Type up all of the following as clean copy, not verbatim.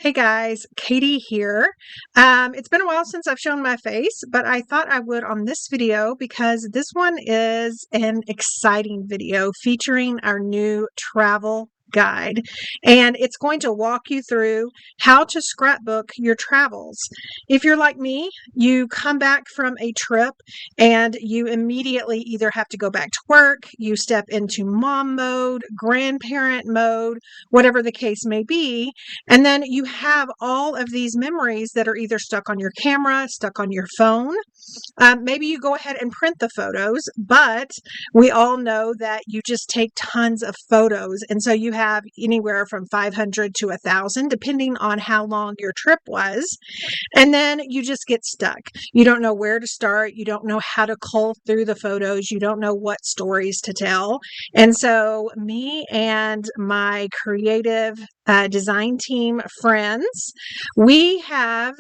Hey guys, Katie here. It's been a while since I've shown my face, but I thought I would on this video because this one is an exciting video featuring our new travel guide. And it's going to walk you through how to scrapbook your travels. If you're like me, you come back from a trip and you immediately either have to go back to work, you step into mom mode, grandparent mode, whatever the case may be. And then you have all of these memories that are either stuck on your camera, stuck on your phone. Maybe you go ahead and print the photos, but we all know that you just take tons of photos. And so you have anywhere from 500 to 1,000, depending on how long your trip was. And then you just get stuck. You don't know where to start. You don't know how to cull through the photos. You don't know what stories to tell. And so me and my creative design team friends, we have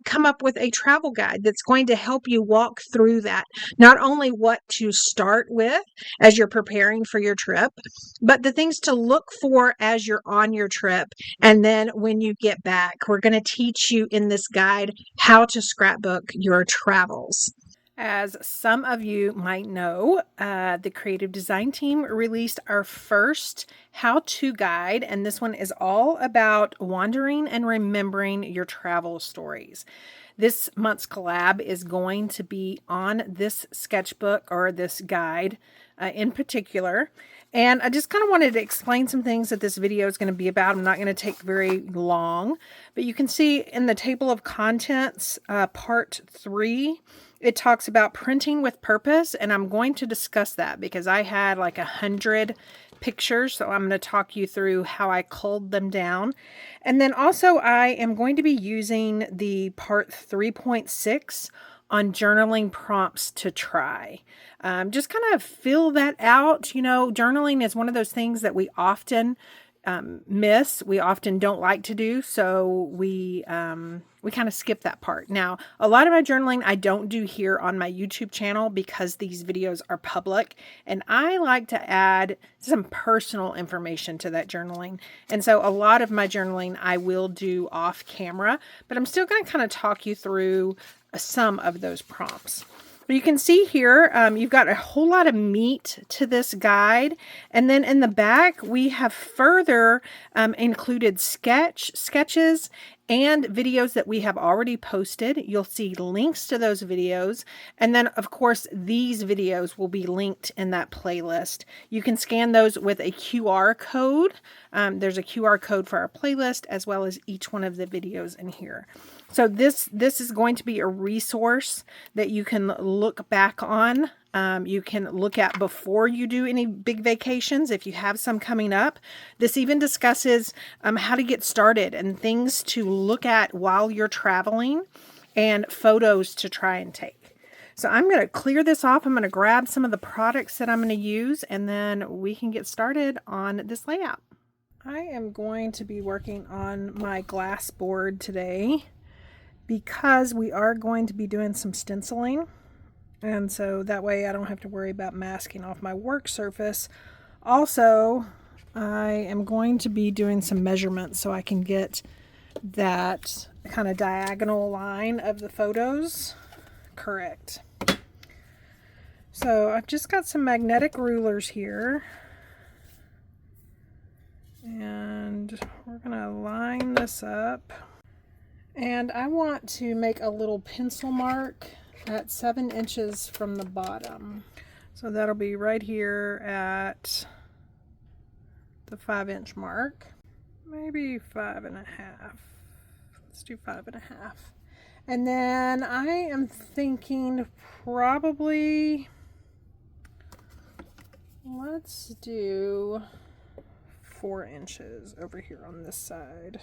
come up with a travel guide that's going to help you walk through that. Not only what to start with as you're preparing for your trip, but the things to look for as you're on your trip. And then when you get back, we're going to teach you in this guide how to scrapbook your travels. As some of you might know, the creative design team released our first how-to guide, and this one is all about wandering and remembering your travel stories. This month's collab is going to be on this sketchbook or this guide in particular. And I just kind of wanted to explain some things that this video is going to be about. I'm not going to take very long, but you can see in the table of contents, part 3, it talks about printing with purpose, and I'm going to discuss that because I had like 100 pictures, so I'm going to talk you through how I culled them down. And then also I am going to be using the part 3.6 on journaling prompts to try. Just kind of fill that out. You know, journaling is one of those things that we often miss. We often don't like to do, so we kind of skip that part. Now, a lot of my journaling I don't do here on my YouTube channel because these videos are public, and I like to add some personal information to that journaling. And so a lot of my journaling I will do off camera, but I'm still going to kind of talk you through some of those prompts. But you can see here, you've got a whole lot of meat to this guide. And then in the back, we have further included sketches and videos that we have already posted. You'll see links to those videos. And then, of course, these videos will be linked in that playlist. You can scan those with a QR code. There's a QR code for our playlist as well as each one of the videos in here. So this is going to be a resource that you can look back on. You can look at before you do any big vacations if you have some coming up. This even discusses how to get started and things to look at while you're traveling and photos to try and take. So I'm going to clear this off. I'm going to grab some of the products that I'm going to use, and then we can get started on this layout. I am going to be working on my glass board today because we are going to be doing some stenciling. And so that way I don't have to worry about masking off my work surface. Also, I am going to be doing some measurements so I can get that kind of diagonal line of the photos correct. So I've just got some magnetic rulers here. And we're going to line this up. And I want to make a little pencil mark at 7 inches from the bottom. So that'll be right here at the 5-inch mark. Maybe 5.5. Let's do 5.5. And then I am thinking probably, let's do 4 inches over here on this side.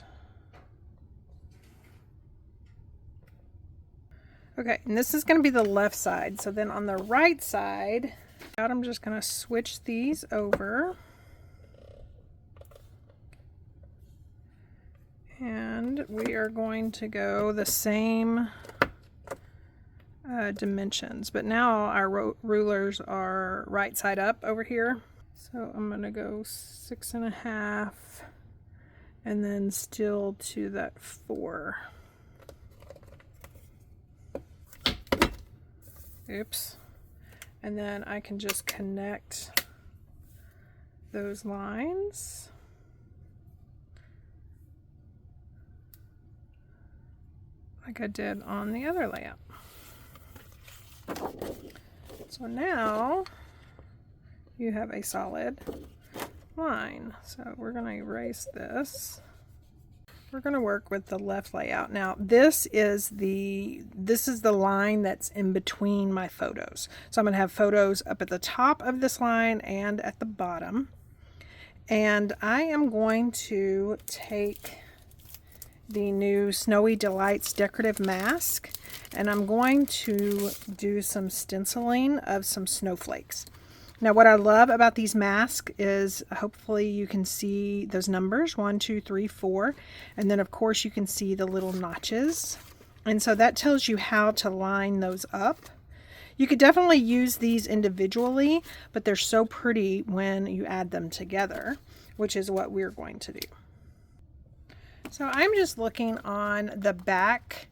Okay, and this is going to be the left side. So then on the right side, I'm just going to switch these over. And we are going to go the same dimensions. But now our rulers are right side up over here. So I'm going to go 6.5 and then still to that 4. Oops. And then I can just connect those lines. Like I did on the other layout. So now you have a solid line. So we're going to erase this. We're going to work with the left layout. Now this is the line that's in between my photos. So I'm going to have photos up at the top of this line and at the bottom. And I am going to take the new Snowy Delights decorative mask, and I'm going to do some stenciling of some snowflakes. Now what I love about these masks is hopefully you can see those numbers 1, 2, 3, 4, and then of course you can see the little notches, and so that tells you how to line those up. You could definitely use these individually, but they're so pretty when you add them together, which is what we're going to do. So I'm just looking on the back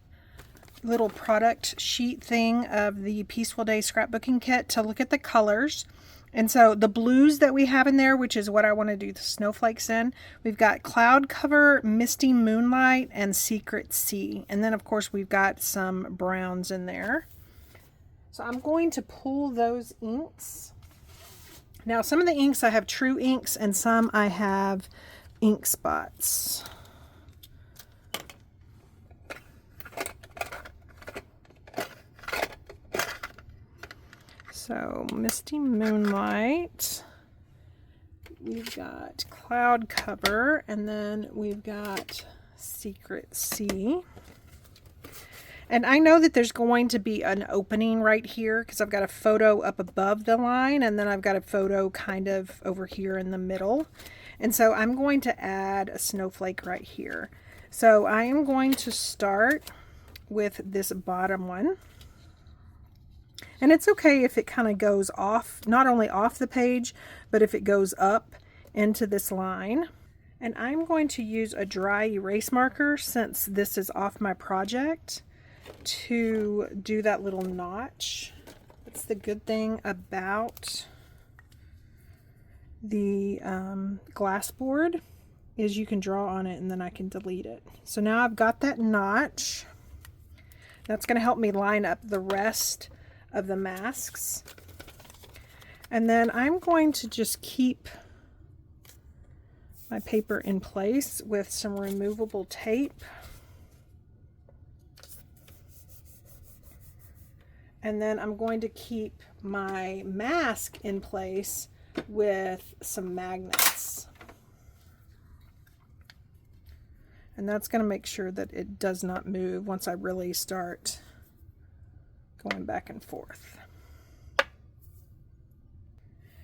little product sheet thing of the Peaceful Day scrapbooking kit to look at the colors. And so the blues that we have in there, which is what I want to do the snowflakes in, we've got Cloud Cover, Misty Moonlight, and Secret Sea. And then of course we've got some browns in there. So I'm going to pull those inks. Now some of the inks I have true inks and some I have ink spots. So Misty Moonlight, we've got Cloud Cover, and then we've got Secret Sea. And I know that there's going to be an opening right here because I've got a photo up above the line, and then I've got a photo kind of over here in the middle. And so I'm going to add a snowflake right here. So I am going to start with this bottom one. And it's okay if it kind of goes off, not only off the page, but if it goes up into this line. And I'm going to use a dry erase marker, since this is off my project, to do that little notch. That's the good thing about the glass board, is you can draw on it and then I can delete it. So now I've got that notch. That's going to help me line up the rest of the masks. And then I'm going to just keep my paper in place with some removable tape. And then I'm going to keep my mask in place with some magnets. And that's going to make sure that it does not move once I really start going back and forth.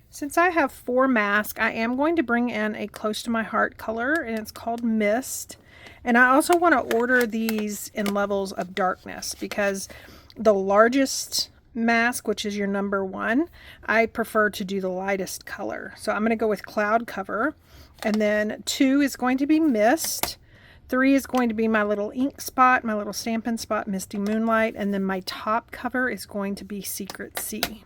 Since I have 4 masks, I am going to bring in a close to my heart color, and it's called Mist. And I also want to order these in levels of darkness, because the largest mask, which is your number 1, I prefer to do the lightest color. So I'm going to go with Cloud Cover, and then 2 is going to be Mist. 3 is going to be my little ink spot, my little Stampin' spot, Misty Moonlight, and then my top cover is going to be Secret Sea.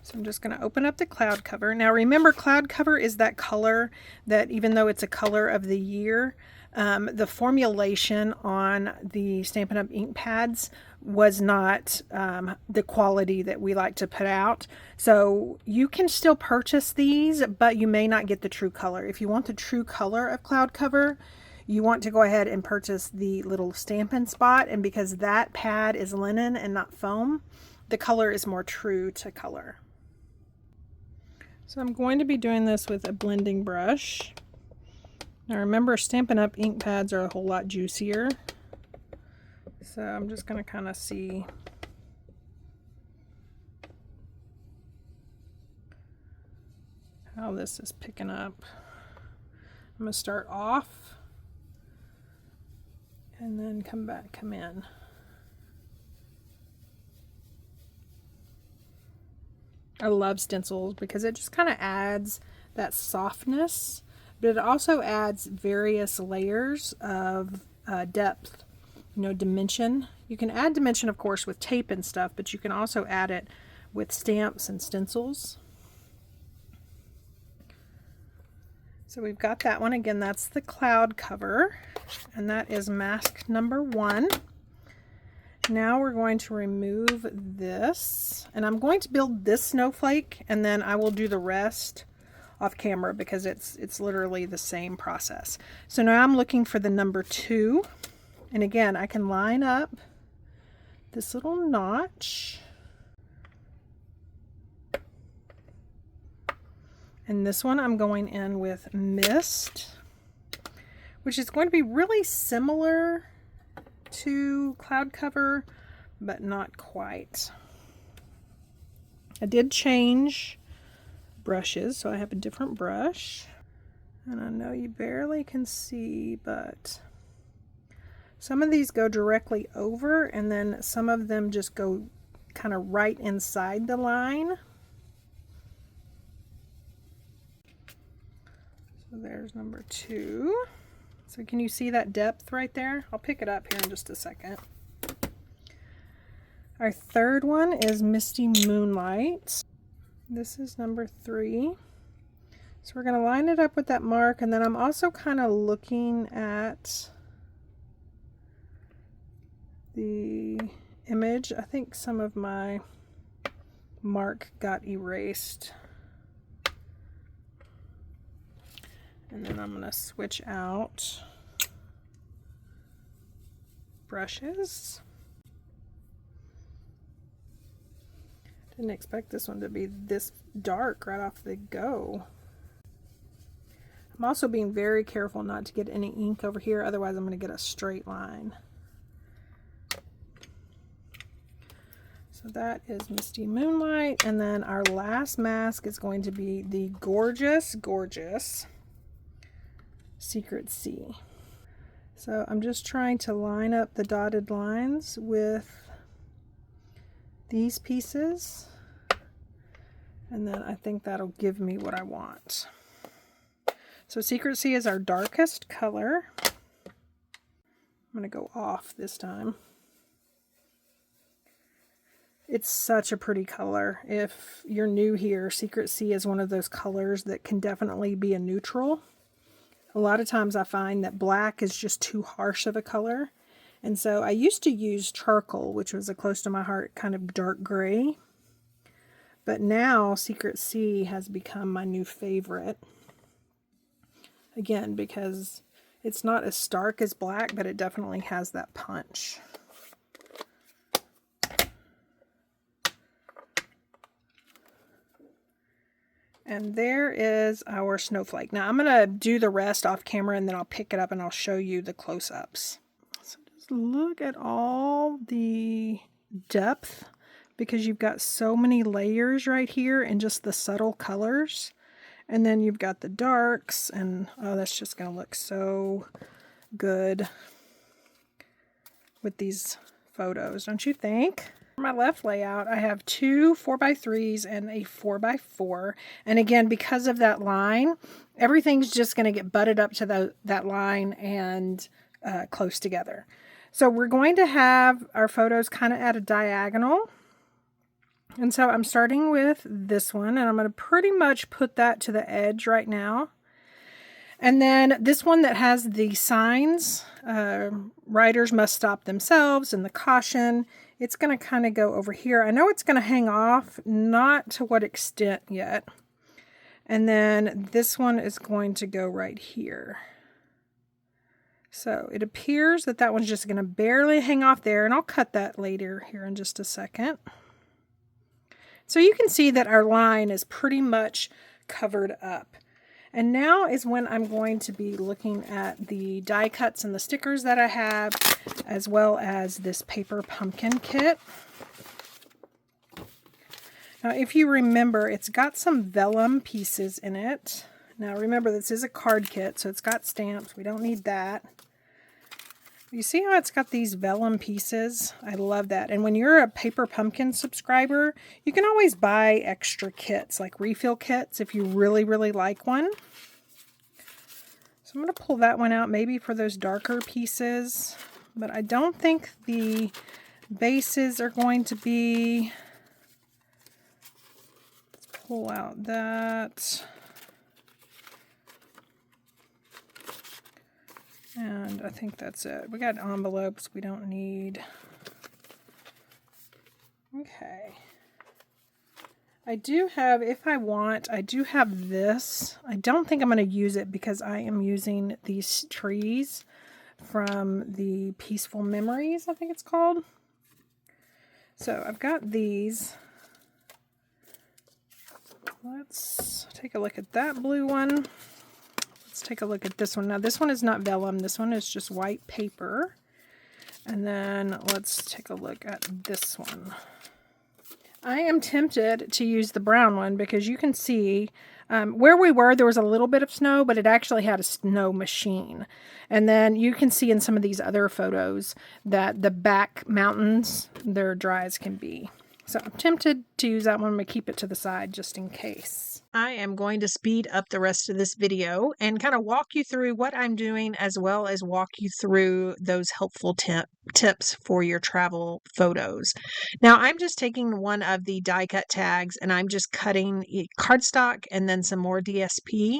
So I'm just going to open up the Cloud Cover. Now remember, Cloud Cover is that color that, even though it's a color of the year, the formulation on the Stampin' Up! Ink pads was not the quality that we like to put out. So you can still purchase these, but you may not get the true color. If you want the true color of Cloud Cover, you want to go ahead and purchase the little Stampin' spot. And because that pad is linen and not foam, the color is more true to color. So I'm going to be doing this with a blending brush. Now remember, Stampin' Up! Ink pads are a whole lot juicier. So I'm just going to kind of see how this is picking up. I'm going to start off and then come in. I love stencils because it just kind of adds that softness, but it also adds various layers of depth, you know, dimension. You can add dimension, of course, with tape and stuff, but you can also add it with stamps and stencils. So we've got that one. Again, that's the cloud cover, and that is mask number 1. Now we're going to remove this, and I'm going to build this snowflake, and then I will do the rest off camera because it's literally the same process. So now I'm looking for the number 2, and again, I can line up this little notch, and this one I'm going in with Mist, which is going to be really similar to cloud cover, but not quite. I did change brushes, so I have a different brush, and I know you barely can see, but some of these go directly over, and then some of them just go kind of right inside the line. So there's number 2. So can you see that depth right there? I'll pick it up here in just a second. Our third one is Misty Moonlight. This is number 3. So we're going to line it up with that mark, and then I'm also kind of looking at the image. I think some of my mark got erased. And then I'm going to switch out brushes. Didn't expect this one to be this dark right off the go. I'm also being very careful not to get any ink over here, otherwise I'm going to get a straight line. So that is Misty Moonlight, and then our last mask is going to be the gorgeous, gorgeous Secret Sea. So I'm just trying to line up the dotted lines with these pieces, and then I think that'll give me what I want. So Secret Sea is our darkest color. I'm going to go off this time. It's such a pretty color. If you're new here, Secret Sea is one of those colors that can definitely be a neutral. A lot of times I find that black is just too harsh of a color. And so I used to use charcoal, which was a close to my heart kind of dark gray. But now Secret Sea has become my new favorite. Again, because it's not as stark as black, but it definitely has that punch. And there is our snowflake. Now I'm going to do the rest off camera, and then I'll pick it up and I'll show you the close-ups. So just look at all the depth, because you've got so many layers right here and just the subtle colors. And then you've got the darks, and oh, that's just going to look so good with these photos, don't you think? For my left layout, I have 2 4x3s and a 4x4. And again, because of that line, everything's just going to get butted up to that line and close together. So we're going to have our photos kind of at a diagonal. And so I'm starting with this one, and I'm going to pretty much put that to the edge right now. And then this one that has the signs, riders must stop themselves, and the caution, it's going to kind of go over here. I know it's going to hang off, not to what extent yet. And then this one is going to go right here. So it appears that that one's just going to barely hang off there, and I'll cut that later here in just a second. So you can see that our line is pretty much covered up. And now is when I'm going to be looking at the die cuts and the stickers that I have, as well as this paper pumpkin kit. Now, if you remember, it's got some vellum pieces in it. Now, remember, this is a card kit, so it's got stamps. We don't need that. You see how it's got these vellum pieces? I love that. And when you're a Paper Pumpkin subscriber, you can always buy extra kits, like refill kits, if you really, really like one. So I'm going to pull that one out, maybe for those darker pieces. But I don't think the bases are going to be... Let's pull out that. And I think that's it. We got envelopes we don't need. Okay. I do have, if I want, I do have this. I don't think I'm going to use it because I am using these trees from the Peaceful Memories, I think it's called. So I've got these. Let's take a look at that blue one. Let's take a look at this one. Now this one is not vellum. This one is just white paper. And then let's take a look at this one. I am tempted to use the brown one because you can see where we were, there was a little bit of snow, but it actually had a snow machine. And then you can see in some of these other photos that the back mountains, they're dry as can be. So I'm tempted to use that one, but keep it to the side just in case. I am going to speed up the rest of this video and kind of walk you through what I'm doing, as well as walk you through those helpful tips for your travel photos. Now I'm just taking one of the die cut tags and I'm just cutting cardstock and then some more DSP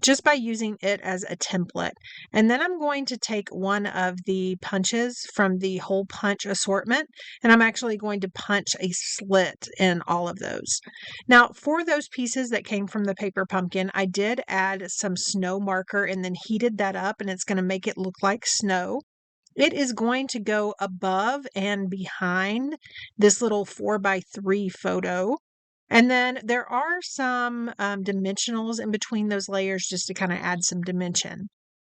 just by using it as a template. And then I'm going to take one of the punches from the hole punch assortment and I'm actually going to punch a slit in all of those. Now for those pieces that came from the Paper Pumpkin, I did add some snow marker and then heated that up, and it's going to make it look like snow. It is going to go above and behind this little 4x3 photo. And then there are some dimensionals in between those layers just to kind of add some dimension.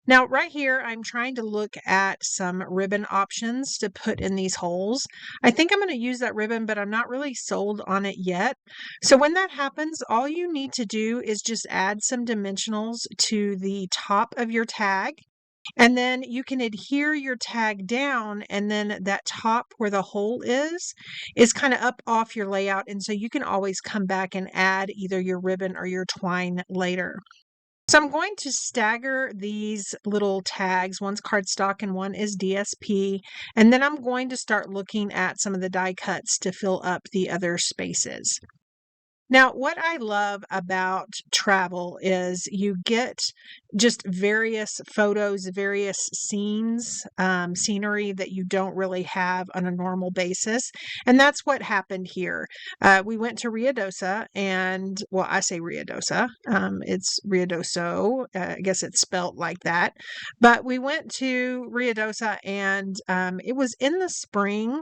Now, right here, I'm trying to look at some ribbon options to put in these holes. I think I'm going to use that ribbon, but I'm not really sold on it yet. So when that happens, all you need to do is just add some dimensionals to the top of your tag. And then you can adhere your tag down, and then that top where the hole is kind of up off your layout. And so you can always come back and add either your ribbon or your twine later. So I'm going to stagger these little tags. One's cardstock and one is DSP. And then I'm going to start looking at some of the die cuts to fill up the other spaces. Now, what I love about travel is you get just various photos, various scenes, scenery that you don't really have on a normal basis. And that's what happened here. We went to Ruidoso and, well, I say Ruidoso. It's Ruidoso. I guess it's spelt like that. But we went to Ruidoso and it was in the spring.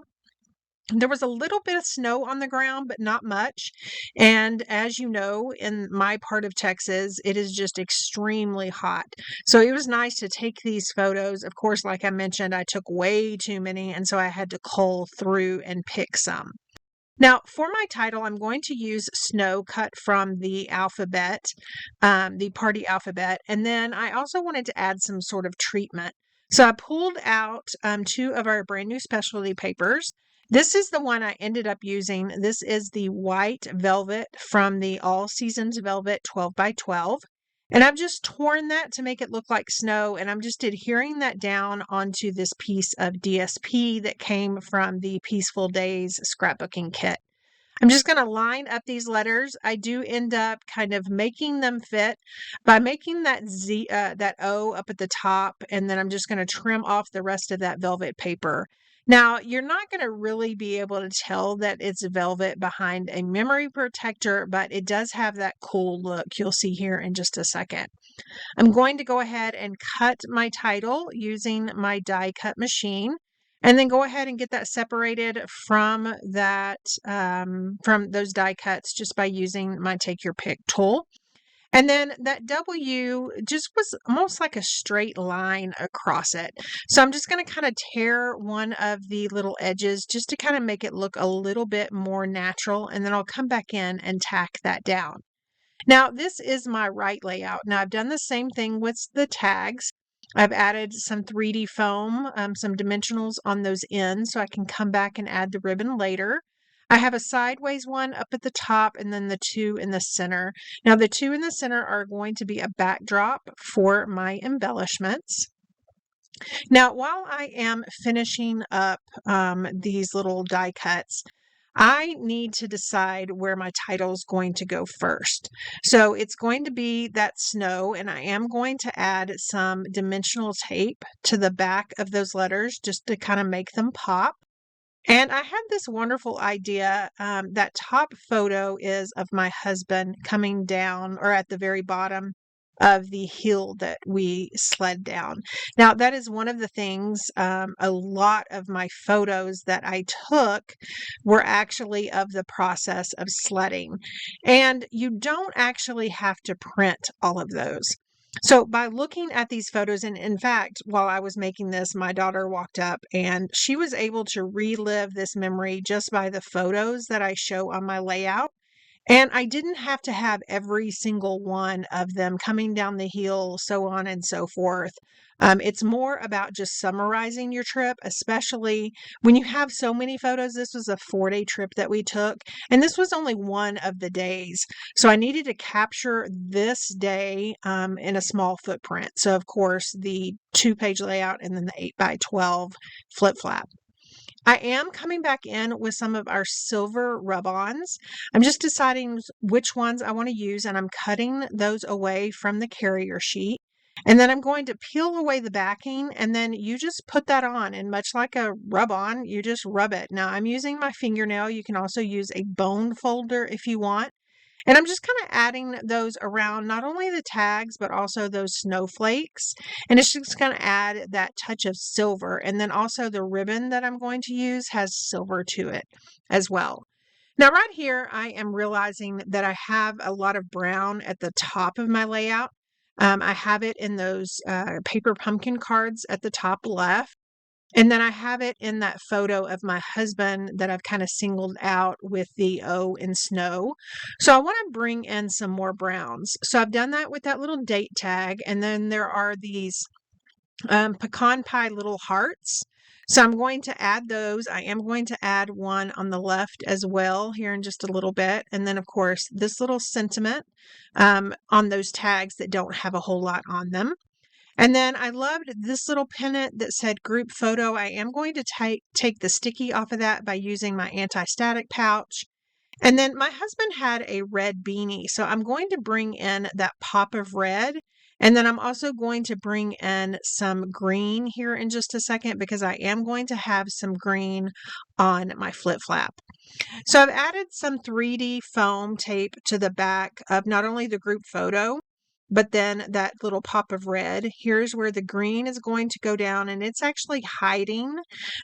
There was a little bit of snow on the ground, but not much. And as you know, in my part of Texas, it is just extremely hot. So it was nice to take these photos. Of course, like I mentioned, I took way too many, and so I had to cull through and pick some. Now, for my title, I'm going to use snow cut from the alphabet, the party alphabet. And then I also wanted to add some sort of treatment. So I pulled out 2 of our brand new specialty papers. This is the one I ended up using. This is the white velvet from the All Seasons Velvet 12x12. And I've just torn that to make it look like snow. And I'm just adhering that down onto this piece of DSP that came from the Peaceful Days scrapbooking kit. I'm just going to line up these letters. I do end up kind of making them fit by making that that O up at the top, and then I'm just going to trim off the rest of that velvet paper. Now, you're not going to really be able to tell that it's velvet behind a memory protector, but it does have that cool look you'll see here in just a second. I'm going to go ahead and cut my title using my die cut machine. And then go ahead and get that separated from that, from those die cuts just by using my Take Your Pick tool. And then that W just was almost like a straight line across it. So I'm just going to kind of tear one of the little edges just to kind of make it look a little bit more natural. And then I'll come back in and tack that down. Now, this is my right layout. Now, I've done the same thing with the tags. I've added some 3D foam, some dimensionals on those ends so I can come back and add the ribbon later. I have a sideways one up at the top and then the two in the center. Now the two in the center are going to be a backdrop for my embellishments. Now, while I am finishing up these little die cuts, I need to decide where my title is going to go first. So it's going to be that snow, and I am going to add some dimensional tape to the back of those letters just to kind of make them pop. And I had this wonderful idea. That top photo is of my husband coming down, or at the very bottom of the hill that we sled down. Now, that is one of the things, a lot of my photos that I took were actually of the process of sledding. And you don't actually have to print all of those. So by looking at these photos, and in fact, while I was making this, my daughter walked up and she was able to relive this memory just by the photos that I show on my layout. And I didn't have to have every single one of them coming down the hill, so on and so forth. It's more about just summarizing your trip, especially when you have so many photos. This was a 4-day trip that we took, and this was only one of the days. So I needed to capture this day in a small footprint. So, of course, the 2-page layout and then the 8x12 flip flap. I am coming back in with some of our silver rub-ons. I'm just deciding which ones I want to use, and I'm cutting those away from the carrier sheet. And then I'm going to peel away the backing, and then you just put that on. And much like a rub-on, you just rub it. Now, I'm using my fingernail. You can also use a bone folder if you want. And I'm just kind of adding those around not only the tags, but also those snowflakes. And it's just going to add that touch of silver. And then also the ribbon that I'm going to use has silver to it as well. Now, right here, I am realizing that I have a lot of brown at the top of my layout. I have it in those paper pumpkin cards at the top left. And then I have it in that photo of my husband that I've kind of singled out with the O in snow. So I want to bring in some more browns. So I've done that with that little date tag. And then there are these pecan pie little hearts. So I'm going to add those. I am going to add one on the left as well here in just a little bit. And then, of course, this little sentiment on those tags that don't have a whole lot on them. And then I loved this little pennant that said group photo. I am going to take the sticky off of that by using my anti-static pouch. And then my husband had a red beanie. So I'm going to bring in that pop of red. And then I'm also going to bring in some green here in just a second because I am going to have some green on my flip flap. So I've added some 3D foam tape to the back of not only the group photo, but then that little pop of red. Here's where the green is going to go down, and it's actually hiding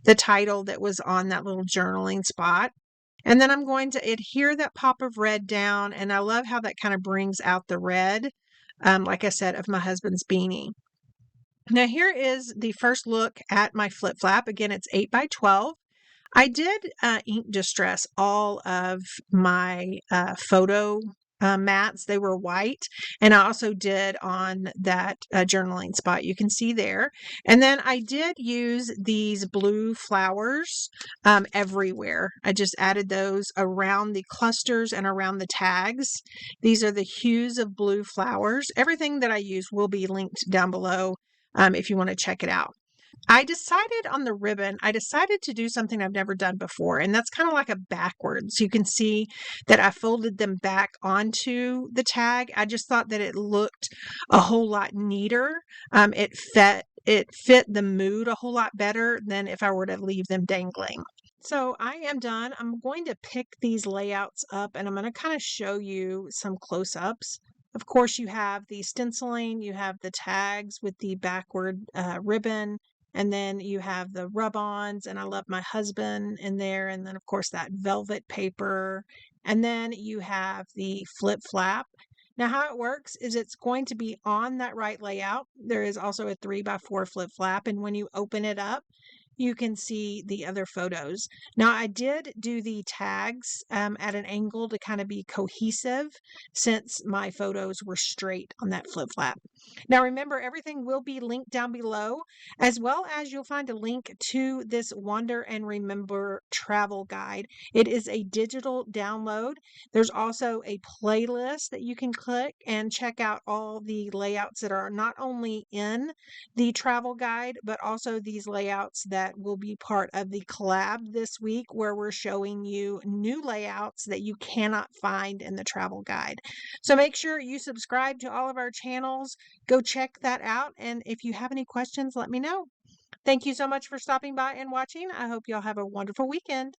the title that was on that little journaling spot. And then I'm going to adhere that pop of red down, and I love how that kind of brings out the red, like I said, of my husband's beanie. Now here is the first look at my flip flap. Again, it's 8x12. I did ink distress all of my photo mats. They were white, and I also did on that journaling spot. You can see there. And then I did use these blue flowers everywhere. I just added those around the clusters and around the tags. These are the hues of blue flowers. Everything that I use will be linked down below if you want to check it out. I decided on the ribbon, I decided to do something I've never done before, and that's kind of like a backwards. You can see that I folded them back onto the tag. I just thought that it looked a whole lot neater. It fit the mood a whole lot better than if I were to leave them dangling. So I am done. I'm going to pick these layouts up, and I'm going to kind of show you some close-ups. Of course, you have the stenciling, you have the tags with the backward ribbon, and then you have the rub-ons, and I love my husband in there. And then, of course, that velvet paper. And then you have the flip flap. Now, how it works is it's going to be on that right layout. There is also a 3x4 flip flap. And when you open it up, you can see the other photos. Now, I did do the tags at an angle to kind of be cohesive since my photos were straight on that flip flap. Now, remember, everything will be linked down below, as well as you'll find a link to this Wander and Remember travel guide. It is a digital download. There's also a playlist that you can click and check out all the layouts that are not only in the travel guide, but also these layouts that will be part of the collab this week, where we're showing you new layouts that you cannot find in the travel guide. So make sure you subscribe to all of our channels. Go check that out. And if you have any questions, let me know. Thank you so much for stopping by and watching. I hope y'all have a wonderful weekend.